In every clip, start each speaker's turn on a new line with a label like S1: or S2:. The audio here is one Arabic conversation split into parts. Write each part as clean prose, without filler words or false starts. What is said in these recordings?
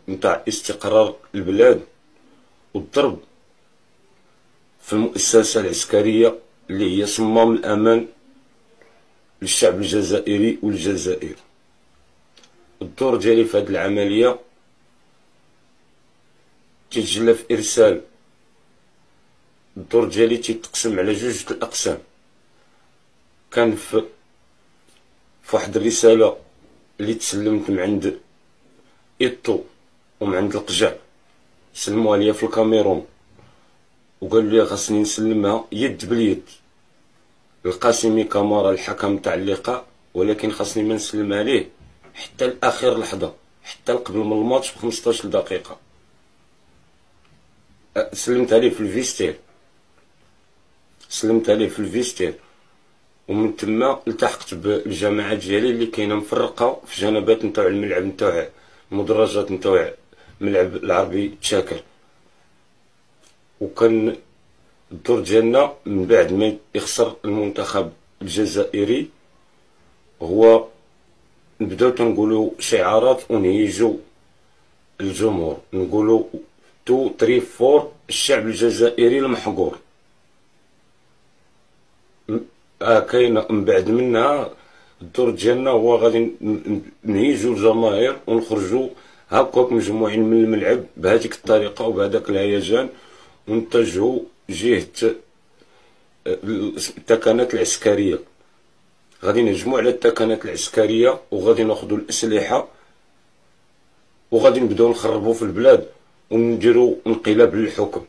S1: نتاع استقرار البلاد، والضرب في المؤسسة العسكرية اللي هي صمام الأمان للشعب الجزائري والجزائر. الدور ديالي في هذه العملية تيتجلى في إرسال، الدور ديالي تيتقسم على جوج الأقسام. كان في واحد الرسالة اللي تسلمت من عند إيطو ومن عند القجع، سلموها ليا في الكاميرون، وقال لي خاصني نسلمها يد باليد القاسمي كامارا الحكم تاع اللقاء، ولكن خاصني ما نسلمها ليه حتى لاخر لحظه، حتى قبل من الماتش ب15 دقيقه. سلمتها ليه في الفيستير، ومن تما التحقت بالجماعه ديالي اللي كاينه مفرقه في جنبات نتاع الملعب نتاع المدرجات نتاع الملعب العربي تشاكر. وكان الدور ديالنا من بعد ما يخسر المنتخب الجزائري هو نبداو تنقولوا شعارات ونهيجوا الجمهور، نقولوا 2 3 4 الشعب الجزائري المحقور. كاينه من بعد منها الدور ديالنا هو غادي نهيجوا الجماهير ونخرجوا هكاك مجموعين من الملعب بهذيك الطريقه وبهذاك الهيجان، ونتجهوا جهه التكنات العسكريه. غادي نهجموا على التكنات العسكريه وغادي ناخذوا الاسلحه وغادي نبداو نخربوا في البلاد ونديروا انقلاب للحكم.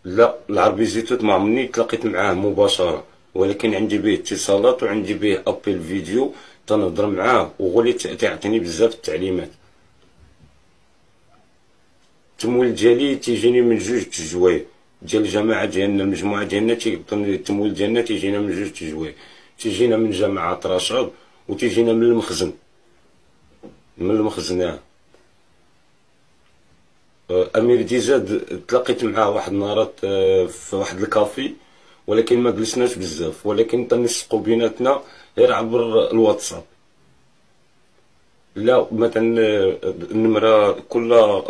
S1: لا، العربي زيتوت ما عمرني تلاقيت معاه مباشره، ولكن عندي به اتصالات وعندي به ابل فيديو تنهضر معاه، وهو اللي تعطيني بزاف التعليمات. التمويل ديالي تيجيني من جوج تجوايه ديال الجماعه ديالنا، المجموعه ديالنا التمويل ديالنا تيجينا من جوج تجوايه، تيجينا من جماعه رشاد وتيجينا من المخزن. امير ديزاد تلاقيت معاه واحد النهارات في واحد الكافي، ولكن ما جلسناش بزاف، ولكن تنسقوا بيناتنا غير عبر الواتساب. لا مثلا النمره كل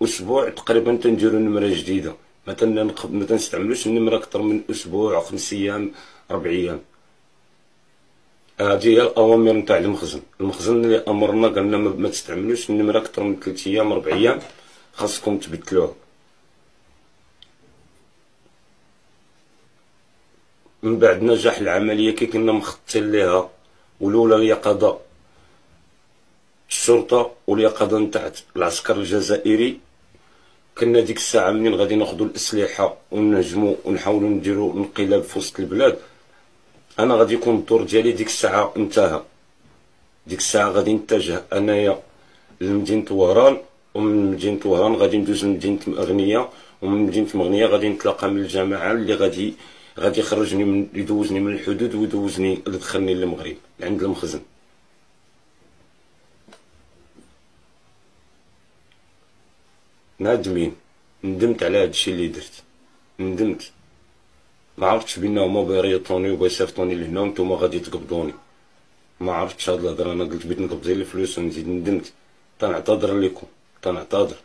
S1: اسبوع تقريبا تنديروا نمره جديده، مثلا ما تنستعملوش النمره اكثر من اسبوع 5 ايام 4 ايام. هذه هي الاوامر نتاع المخزن اللي امرنا، قالنا ما تستعملوش النمره اكثر من 3 ايام 4 ايام، خاصكم تبدلوها. من بعد نجاح العمليه كي كنا مخططين ليها، والاولى هي قضاء الشرطه واليقظه نتاع العسكر الجزائري، كنا ديك الساعه منين غادي ناخذوا الاسلحه ونهجموا ونحاولوا نديروا انقلاب في وسط البلاد. انا غادي يكون الدور ديالي ديك الساعه انتهى، ديك الساعه غادي نتجه انايا لمدينه وهران، ومن مدينه وهران غادي ندوز لمدينه مغنيه، ومن مدينه مغنيه غادي نتلاقى من الجماعه اللي غادي يخرجني من يدوزني من الحدود ويدوزني يدخلني للمغرب عند المخزن. نادمين، ندمت على هادشي اللي درت، ندمت. ما عرفتش بينا هما بيريطوني وبيصيفطوني لهنا وانتوما غادي تقبضوني، ما عرفتش هاد الهضره. انا قلت بغيت نقبض غير الفلوس ونزيد. ندمت، تنعتذر لكم، تنعتذر.